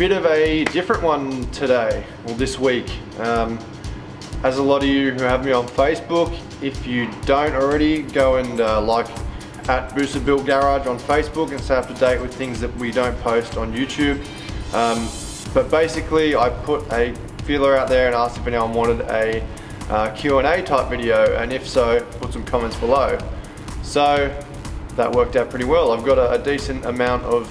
bit of a different one today, or this week. As a lot of you who have me on Facebook, if you don't already, go and like at Boosted Built Garage on Facebook and stay up to date with things that we don't post on YouTube. But basically I put a feeler out there and asked if anyone wanted a Q&A type video, and if so, put some comments below. So that worked out pretty well. I've got a decent amount of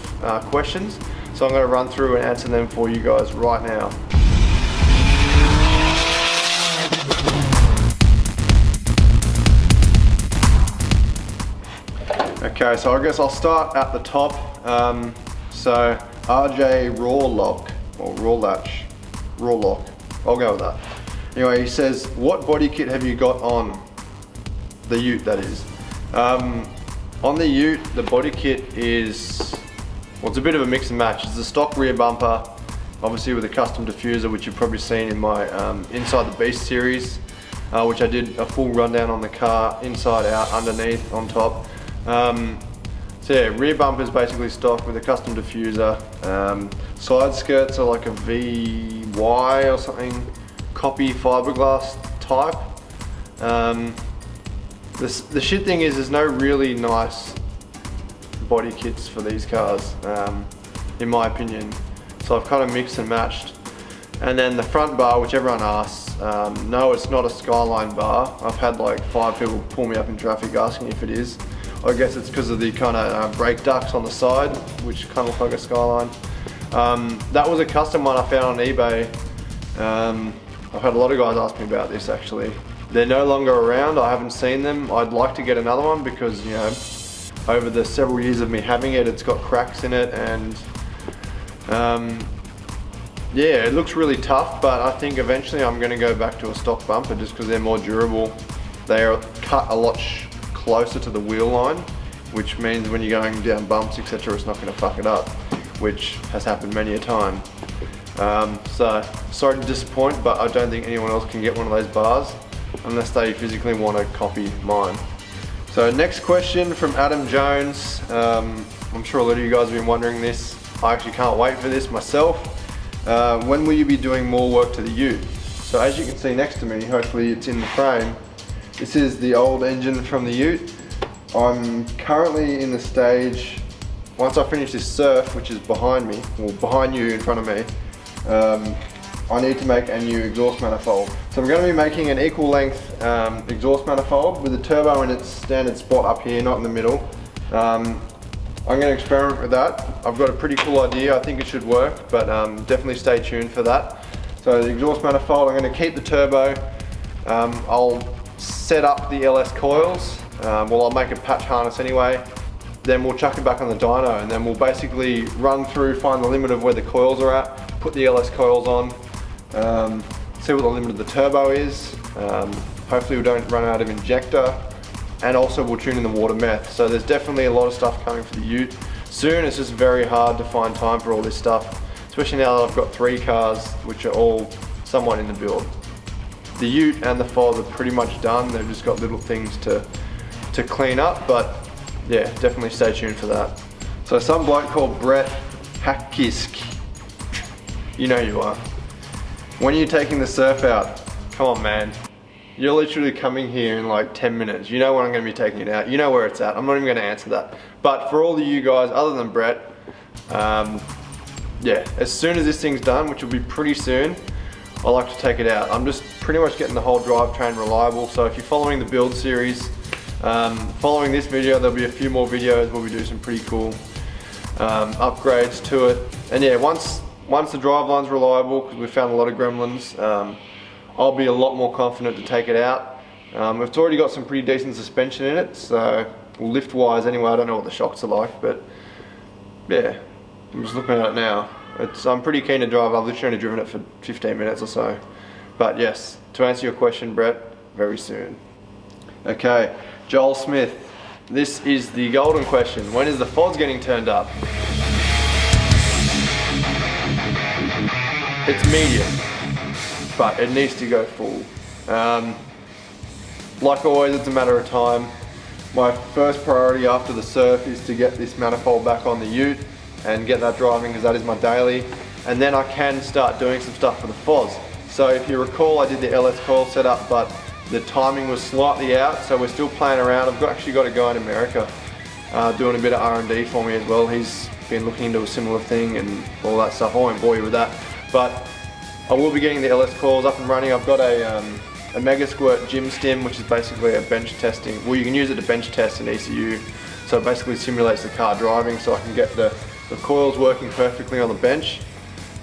questions, so I'm going to run through and answer them for you guys right now. Okay, so I guess I'll start at the top. So RJ Rawlock, or Rawlock, I'll go with that. Anyway, he says, what body kit have you got on? The ute, that is. On the ute, the body kit is, well, it's a bit of a mix and match. It's a stock rear bumper, obviously with a custom diffuser, which you've probably seen in my Inside the Beast series, which I did a full rundown on the car, inside out, underneath, on top. So yeah, rear bumper is basically stock with a custom diffuser. Side skirts are like a VY or something, copy fiberglass type. The shit thing is there's no really nice body kits for these cars, in my opinion. So I've kind of mixed and matched. And then the front bar, which everyone asks, no, it's not a Skyline bar. I've had like 5 people pull me up in traffic asking if it is. I guess it's because of the kind of brake ducts on the side, which kind of look like a Skyline. That was a custom one I found on eBay. I've had a lot of guys ask me about this actually. They're no longer around, I haven't seen them. I'd like to get another one because, you know, over the several years of me having it, it's got cracks in it, and yeah, it looks really tough, but I think eventually I'm going to go back to a stock bumper just because they're more durable. They are cut a lot closer to the wheel line, which means when you're going down bumps, etc., it's not going to fuck it up, which has happened many a time. So sorry to disappoint, but I don't think anyone else can get one of those bars unless they physically want to copy mine. So next question from Adam Jones. I'm sure a lot of you guys have been wondering this. I actually can't wait for this myself. When will you be doing more work to the ute? So as you can see next to me, hopefully it's in the frame, this is the old engine from the ute. I'm currently in the stage, once I finish this surf, which is behind me, or behind you in front of me, I need to make a new exhaust manifold. So I'm going to be making an equal length exhaust manifold with the turbo in its standard spot up here, not in the middle. I'm going to experiment with that. I've got a pretty cool idea, I think it should work, but definitely stay tuned for that. So the exhaust manifold, I'm going to keep the turbo. I'll set up the LS coils. Well, I'll make a patch harness anyway. Then we'll chuck it back on the dyno, and then we'll basically run through, find the limit of where the coils are at, put the LS coils on, see what the limit of the turbo is. Hopefully we don't run out of injector, and also we'll tune in the water meth. So there's definitely a lot of stuff coming for the ute soon. It's just very hard to find time for all this stuff, especially now that I've got 3 cars which are all somewhat in the build. The ute and the Fonz are pretty much done. They've just got little things to clean up, but yeah, definitely stay tuned for that. So some bloke called Brett Hakisk, you know you are. When are you taking the surf out? Come on, man. You're literally coming here in like 10 minutes. You know when I'm going to be taking it out. You know where it's at. I'm not even going to answer that. But for all of you guys, other than Brett, yeah, as soon as this thing's done, which will be pretty soon, I like to take it out. I'm just pretty much getting the whole drivetrain reliable. So if you're following the build series, following this video, there'll be a few more videos where we do some pretty cool upgrades to it. And yeah, once the driveline's reliable, because we've found a lot of gremlins, I'll be a lot more confident to take it out. It's already got some pretty decent suspension in it, so lift wise anyway, I don't know what the shocks are like, but yeah, I'm just looking at it now. I'm pretty keen to drive. I've literally only driven it for 15 minutes or so. But yes, to answer your question, Brett, very soon. Okay, Joel Smith. This is the golden question. When is the Fonz getting turned up? It's medium, but it needs to go full. Like always, it's a matter of time. My first priority after the surf is to get this manifold back on the ute and get that driving, because that is my daily. and then I can start doing some stuff for the Fonz. So if you recall, I did the LS coil setup, but the timing was slightly out, so we're still playing around. Actually got a guy in America doing a bit of R&D for me as well. He's been looking into a similar thing and all that stuff. I won't bore you with that, but I will be getting the LS coils up and running. I've got a Mega Squirt gym stim, which is basically a bench testing. Well, you can use it to bench test an ECU. So it basically simulates the car driving, so I can get the coils working perfectly on the bench,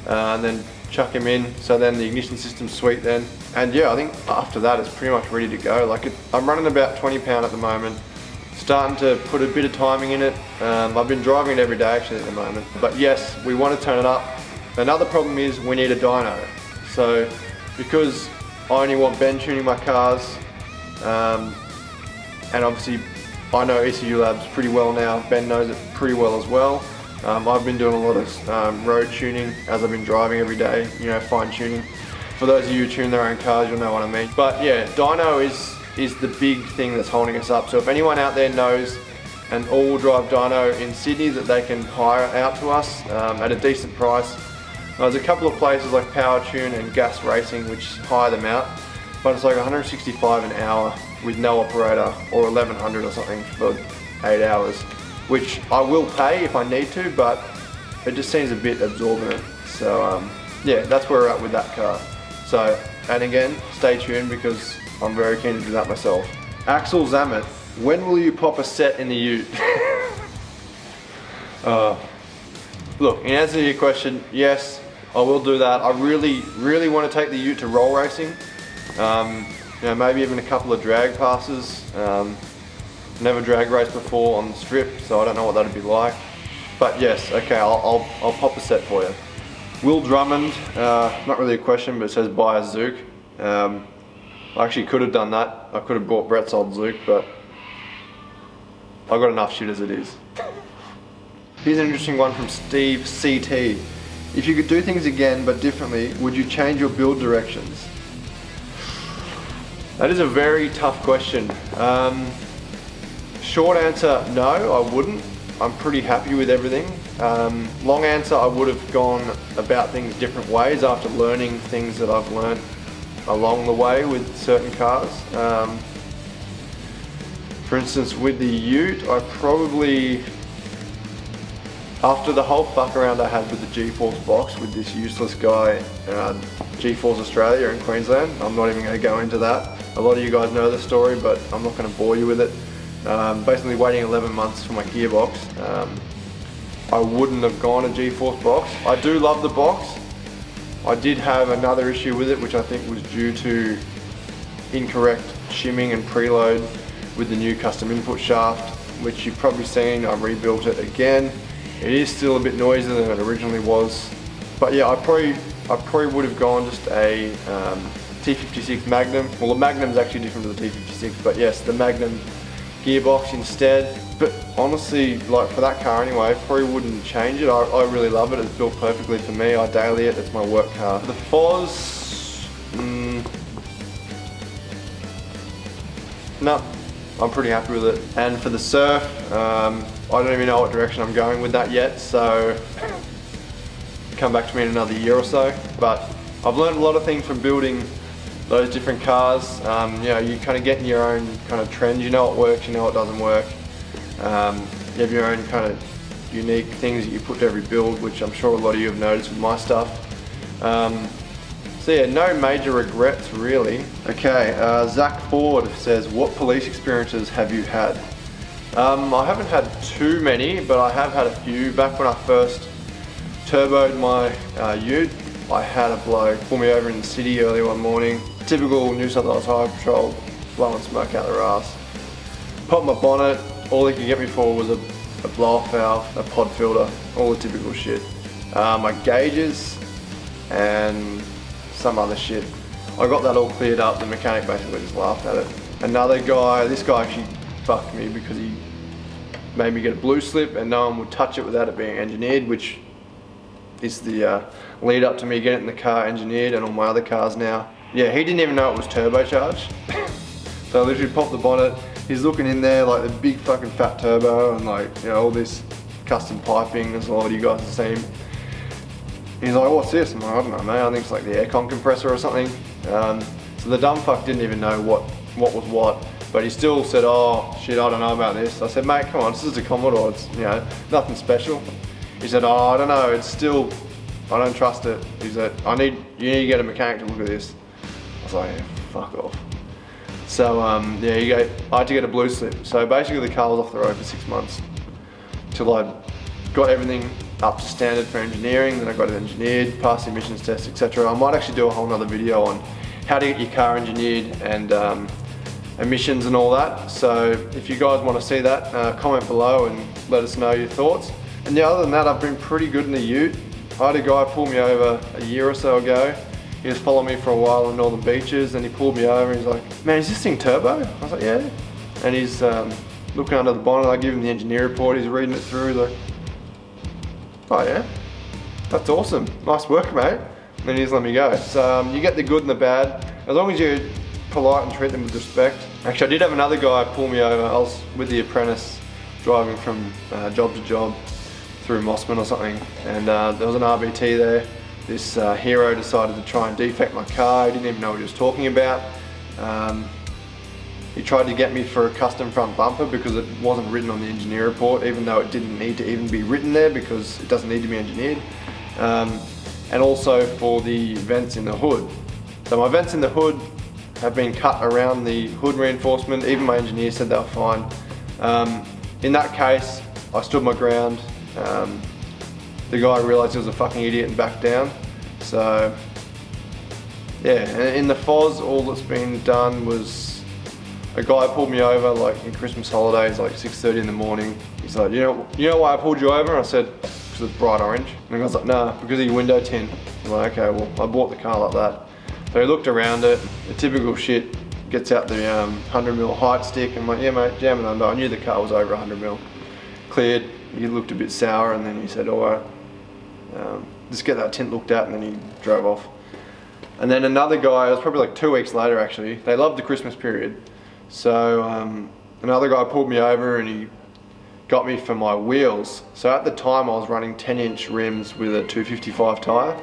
and then chuck them in. So then the ignition system's sweet then. And yeah, I think after that it's pretty much ready to go. Like I'm running about 20 pound at the moment. Starting to put a bit of timing in it. I've been driving it every day actually at the moment. But yes, we want to turn it up. Another problem is we need a dyno. So because I only want Ben tuning my cars, and obviously I know ECU Labs pretty well now. Ben knows it pretty well as well. I've been doing a lot of road tuning as I've been driving every day, you know, fine tuning. For those of you who tune their own cars, you'll know what I mean. But yeah, dyno is the big thing that's holding us up. So if anyone out there knows an all-wheel drive dyno in Sydney that they can hire out to us at a decent price. There's a couple of places like Power Tune and Gas Racing which hire them out, but it's like 165 an hour with no operator, or 1100 or something for 8 hours, which I will pay if I need to, but it just seems a bit absorbent. So yeah, that's where we're at with that car. So, and again, stay tuned because I'm very keen to do that myself. Axel Zamet, when will you pop a set in the ute? Look, in answer to your question, yes, I will do that. I really want to take the ute to roll racing. You know, maybe even a couple of drag passes. Never drag raced before on the strip, so I don't know what that'd be like. But yes, okay, I'll pop a set for you. Will Drummond, not really a question, but it says buy a Zook. I actually could have done that. I could have bought Brett's old Zook, but I've got enough shit as it is. Here's an interesting one from Steve CT. If you could do things again but differently, would you change your build directions? That is a very tough question. Short answer, no, I wouldn't. I'm pretty happy with everything. Long answer, I would have gone about things different ways after learning things that I've learned along the way with certain cars. For instance, with the ute, I probably, after the whole fuck around I had with the G-Force box with this useless guy, G-Force Australia in Queensland, I'm not even going to go into that. A lot of you guys know the story, but I'm not going to bore you with it. Basically waiting 11 months for my gearbox. I wouldn't have gone a G-Force box. I do love the box. I did have another issue with it, which I think was due to incorrect shimming and preload with the new custom input shaft, which you've probably seen. I rebuilt it again. It is still a bit noisier than it originally was. But yeah, I probably would have gone just a T56 Magnum. Well, the Magnum's actually different to the T56, but yes, the Magnum gearbox instead. But honestly, like for that car anyway, I probably wouldn't change it. I really love it. It's built perfectly for me. I daily it. It's my work car. The Fonz, no, I'm pretty happy with it. And for the Surf, I don't even know what direction I'm going with that yet, so come back to me in another year or so. But I've learned a lot of things from building those different cars. You know, you kind of get in your own kind of trends. You know what works, you know what doesn't work. You have your own kind of unique things that you put to every build, which I'm sure a lot of you have noticed with my stuff. So yeah, no major regrets really. Okay, Zach Ford says, what police experiences have you had? I haven't had too many, but I have had a few. Back when I first turboed my ute, I had a bloke pull me over in the city early one morning. Typical New South Wales Highway Patrol, blowing smoke out their ass. Popped my bonnet, all he could get me for was a blow-off valve, a pod filter, all the typical shit. My gauges and some other shit. I got that all cleared up, the mechanic basically just laughed at it. Another guy, this guy actually fucked me because he made me get a blue slip and no one would touch it without it being engineered, which is the lead up to me getting in the car engineered and all my other cars now. Yeah, he didn't even know it was turbocharged. So I literally popped the bonnet, he's looking in there like the big fucking fat turbo and like, you know, all this custom piping, as a lot of you guys have seen. He's like, what's this? I'm like, I don't know, mate. I think it's like the aircon compressor or something. So the dumb fuck didn't even know what was what, but he still said, oh shit, I don't know about this. I said, mate, come on, this is a Commodore. It's, you know, nothing special. He said, oh, I don't know. It's still, I don't trust it. He said, you need to get a mechanic to look at this. I was like, yeah, fuck off. So yeah, I had to get a blue slip. So basically the car was off the road for 6 months till I got everything up to standard for engineering. Then I got it engineered, passed the emissions test, etc. I might actually do a whole nother video on how to get your car engineered and emissions and all that. So if you guys want to see that, comment below and let us know your thoughts. And yeah, other than that, I've been pretty good in the ute. I had a guy pull me over a year or so ago. He was following me for a while on Northern Beaches, and he pulled me over and he's like, man, is this thing turbo? I was like, yeah. And he's looking under the bonnet. I give him the engineer report, he's reading it through, he's like, oh yeah, that's awesome, nice work, mate. And then he just let me go. So you get the good and the bad, as long as you're polite and treat them with respect. Actually, I did have another guy pull me over. I was with the apprentice driving from job to job through Mossman or something, and there was an RBT there. This hero decided to try and defect my car. He didn't even know what he was talking about. He tried to get me for a custom front bumper because it wasn't written on the engineer report, even though it didn't need to even be written there because it doesn't need to be engineered. And also for the vents in the hood. So my vents in the hood have been cut around the hood reinforcement. Even my engineer said they were fine. In that case, I stood my ground. The guy realised he was a fucking idiot and backed down. So yeah, and in the Fonz, all that's been done was a guy pulled me over like in Christmas holidays, like 6:30 in the morning. He's like, you know why I pulled you over? And I said, because it's bright orange. And the guy's like, nah, because of your window tint. I'm like, okay, well, I bought the car like that. So he looked around it, the typical shit, gets out the 100mm height stick, and I'm like, yeah mate, jam it under. I knew the car was over 100mm. Cleared, he looked a bit sour, and then he said, alright, just get that tint looked at, and then he drove off. And then another guy, it was probably like 2 weeks later actually, they loved the Christmas period. So another guy pulled me over and he got me for my wheels. So at the time I was running 10-inch rims with a 255 tyre.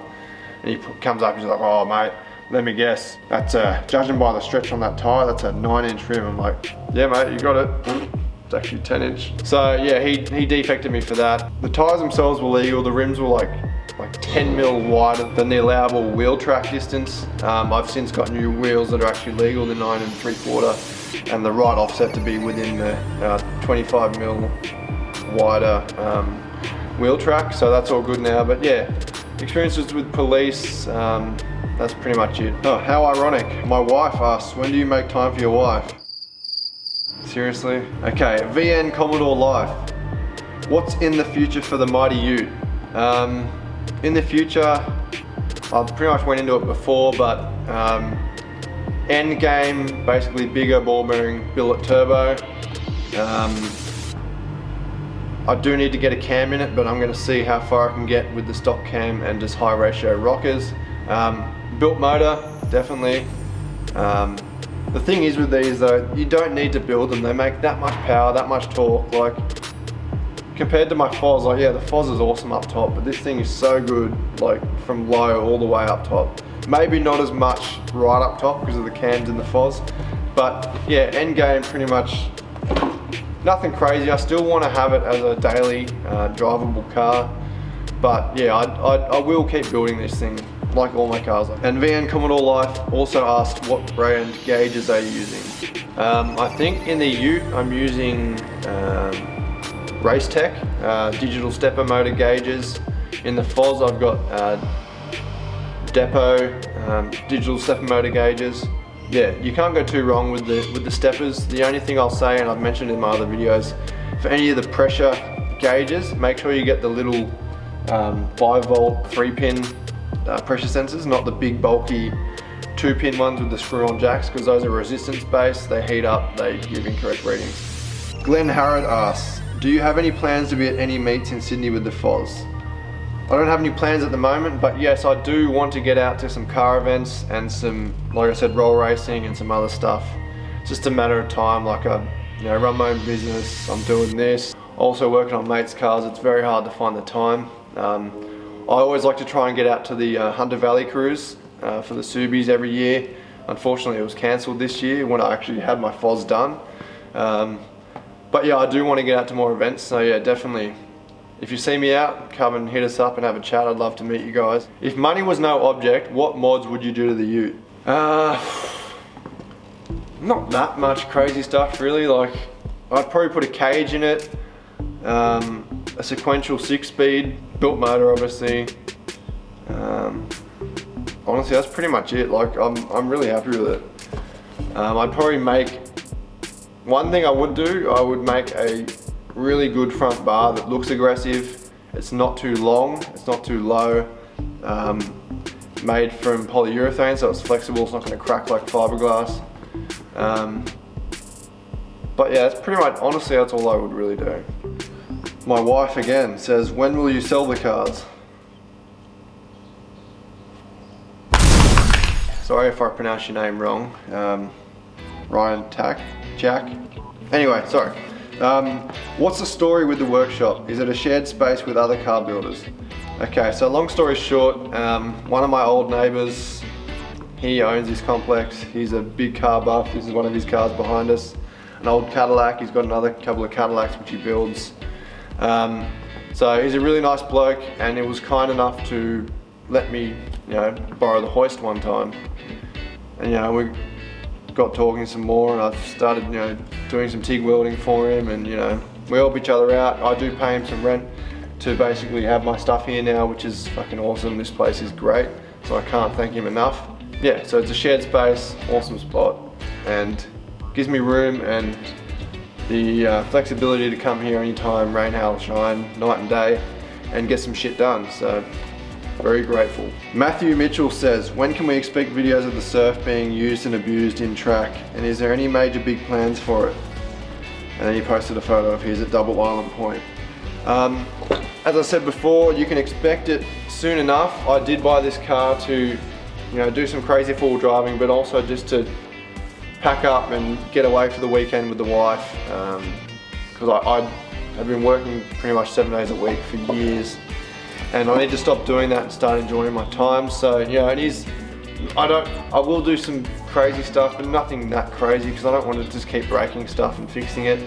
And he comes up and he's like, oh mate, let me guess, that's judging by the stretch on that tyre, that's a 9-inch rim. I'm like, yeah mate, you got it. It's actually 10-inch. So yeah, he defected me for that. The tyres themselves were legal, the rims were like 10mm wider than the allowable wheel track distance. I've since got new wheels that are actually legal, the 9 3/4, and the right offset to be within the 25mm wider wheel track, so that's all good now. But yeah, experiences with police, that's pretty much it. Oh, how ironic. My wife asks, when do you make time for your wife? Seriously? Okay, VN Commodore life. What's in the future for the mighty ute? In the future, I pretty much went into it before, but end game, basically bigger ball bearing billet turbo. I do need to get a cam in it, but I'm going to see how far I can get with the stock cam and just high ratio rockers. Built motor, definitely. The thing is with these though, you don't need to build them. They make that much power, that much torque. Like, compared to my Fonz, like yeah, the Fonz is awesome up top, but this thing is so good, like from low all the way up top. Maybe not as much right up top because of the cams in the Fonz, but yeah, end game pretty much nothing crazy. I still want to have it as a daily drivable car, but yeah, I will keep building this thing like all my cars. And VN Commodore Life also asked what brand gauges are you using. I think in the ute I'm using Race Tech, digital stepper motor gauges. In the Fonz I've got Depot, digital stepper motor gauges. Yeah, you can't go too wrong with the steppers. The only thing I'll say, and I've mentioned in my other videos, for any of the pressure gauges, make sure you get the little 5-volt 3-pin pressure sensors, not the big bulky 2-pin ones with the screw-on jacks, because those are resistance based, they heat up, they give incorrect readings. Glenn Harrod asks, do you have any plans to be at any meets in Sydney with the Fonz? I don't have any plans at the moment, but yes, I do want to get out to some car events and some, like I said, roll racing and some other stuff. It's just a matter of time. Like I run my own business, I'm doing this, also working on mates' cars. It's very hard to find the time. I always like to try and get out to the Hunter Valley cruise for the Subies every year. Unfortunately, it was cancelled this year when I actually had my Fonz done. But yeah, I do want to get out to more events, so yeah, definitely. If you see me out, come and hit us up and have a chat. I'd love to meet you guys. If money was no object, what mods would you do to the ute? Not that much crazy stuff really. Like, I'd probably put a cage in it, a sequential 6-speed, built motor obviously. Honestly, that's pretty much it. Like, I'm really happy with it. I'd probably make, one thing I would do, I would make a really good front bar that looks aggressive. It's not too long, it's not too low. Made from polyurethane, so it's flexible, it's not going to crack like fiberglass. But yeah, that's pretty much, honestly, that's all I would really do. My wife again says, when will you sell the cars? Sorry if I pronounced your name wrong. Ryan Jack. Anyway, sorry. What's the story with the workshop? Is it a shared space with other car builders? Okay, so long story short, one of my old neighbours, he owns this complex. He's a big car buff. This is one of his cars behind us. An old Cadillac. He's got another couple of Cadillacs which he builds. So he's a really nice bloke, and he was kind enough to let me, borrow the hoist one time. And we got talking some more, and I started, doing some TIG welding for him, and we help each other out. I do pay him some rent to basically have my stuff here now, which is fucking awesome. This place is great, so I can't thank him enough. Yeah, so it's a shared space, awesome spot, and gives me room and the flexibility to come here anytime, rain, hail, shine, night and day, and get some shit done. So very grateful. Matthew Mitchell says, when can we expect videos of the surf being used and abused in track? And is there any major big plans for it? And then he posted a photo of his at Double Island Point. As I said before, you can expect it soon enough. I did buy this car to, do some crazy full driving, but also just to pack up and get away for the weekend with the wife. Because I have been working pretty much 7 days a week for years. And I need to stop doing that and start enjoying my time. So it is, I will do some crazy stuff, but nothing that crazy, because I don't want to just keep breaking stuff and fixing it.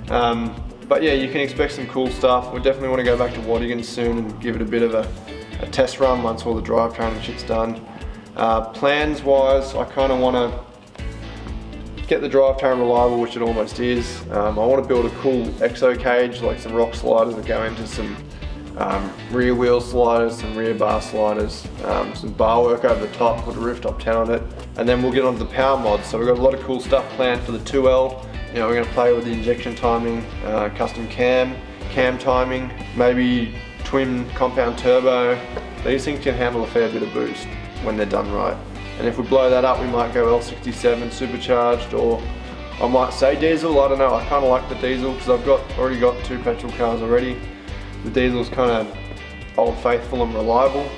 But yeah, you can expect some cool stuff. We definitely want to go back to Waddington soon and give it a bit of a test run once all the drivetrain and shit's done. Plans wise, I kind of want to get the drivetrain reliable, which it almost is. I want to build a cool exo cage, like some rock sliders that go into some rear wheel sliders, some rear bar sliders, some bar work over the top, put a rooftop tent on it, and then we'll get onto the power mods. So we've got a lot of cool stuff planned for the 2L. We're going to play with the injection timing, custom cam timing, maybe twin compound turbo. These things can handle a fair bit of boost when they're done right. And if we blow that up, we might go L67 supercharged, or I might say diesel. I don't know. I kind of like the diesel because I've already got 2 petrol cars already. The diesel's kind of old faithful and reliable.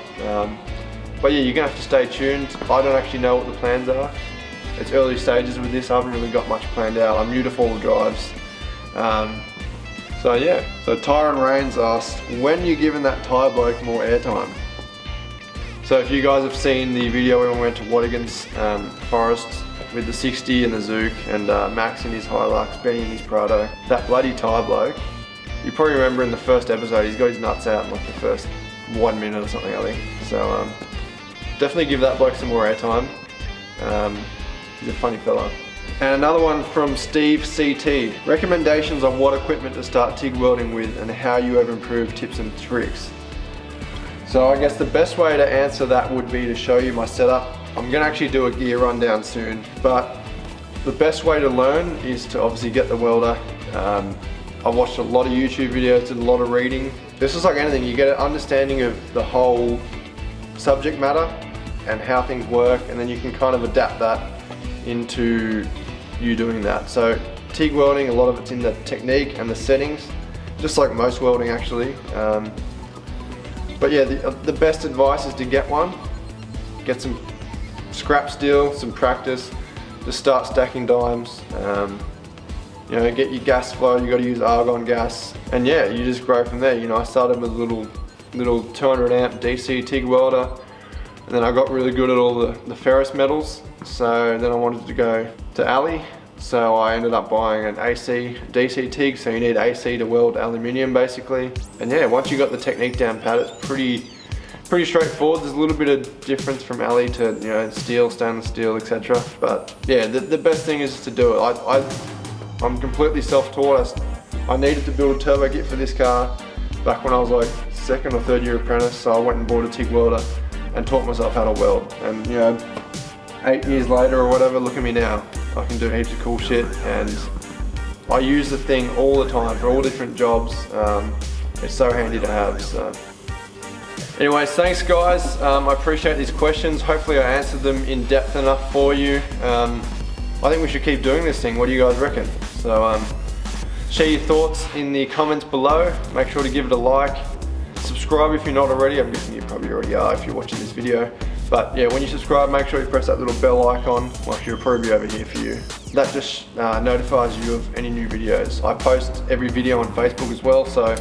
But yeah, you're gonna have to stay tuned. I don't actually know what the plans are. It's early stages with this. I haven't really got much planned out. I'm new to 4-wheel drives. So yeah. So Tyron Rains asked, when are you giving that tyre bloke more airtime? So if you guys have seen the video when we went to Waddington's forest with the 60 and the Zook, and Max in his Hilux, Benny in his Prado, that bloody tyre bloke, you probably remember in the first episode, he's got his nuts out in like the first 1 minute or something, I think. So definitely give that bloke some more airtime. He's a funny fella. And another one from Steve CT. Recommendations on what equipment to start TIG welding with and how you have improved tips and tricks. So I guess the best way to answer that would be to show you my setup. I'm gonna actually do a gear rundown soon, but the best way to learn is to obviously get the welder. I watched a lot of YouTube videos, did a lot of reading. This is like anything, you get an understanding of the whole subject matter and how things work, and then you can kind of adapt that into you doing that. So TIG welding, a lot of it's in the technique and the settings, just like most welding actually. But yeah, the best advice is to get one, get some scrap steel, some practice, just start stacking dimes. Get your gas flow, you got to use argon gas, and yeah, you just grow from there. I started with a little little 200 amp DC TIG welder. And then I got really good at all the ferrous metals. So then I wanted to go to Ali. So I ended up buying an AC DC TIG. So you need AC to weld aluminium basically. And yeah, once you got the technique down pat, it's pretty straightforward. There's a little bit of difference from Ali to, you know, steel, stainless steel, etc. But yeah, the best thing is to do it. I'm completely self-taught. I needed to build a turbo kit for this car back when I was like 2nd or 3rd year apprentice. So I went and bought a TIG welder and taught myself how to weld. And you know, 8 years later or whatever, look at me now. I can do heaps of cool shit, and I use the thing all the time for all different jobs. It's so handy to have. So. Anyways, thanks guys. I appreciate these questions. Hopefully I answered them in depth enough for you. I think we should keep doing this thing. What do you guys reckon? So share your thoughts in the comments below. Make sure to give it a like. Subscribe if you're not already. I'm guessing you probably already are if you're watching this video. But yeah, when you subscribe, make sure you press that little bell icon. Well, you'll probably be over here for you. That just notifies you of any new videos. I post every video on Facebook as well. So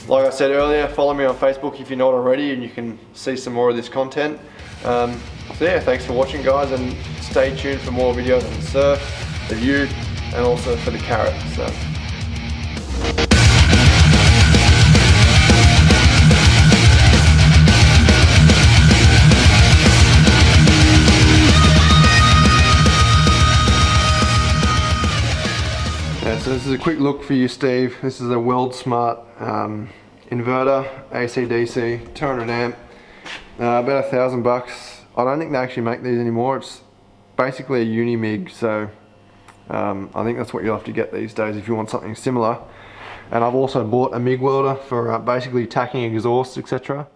like I said earlier, follow me on Facebook if you're not already, and you can see some more of this content. So yeah, thanks for watching guys, and stay tuned for more videos on the surf, the ute, and also for the carrot. So. Yeah, so this is a quick look for you, Steve. This is a Weld Smart inverter, AC/DC, 200 amp, about $1,000. I don't think they actually make these anymore. It's basically a uni-mig, so I think that's what you'll have to get these days if you want something similar. And I've also bought a MIG welder for basically tacking exhaust, etc.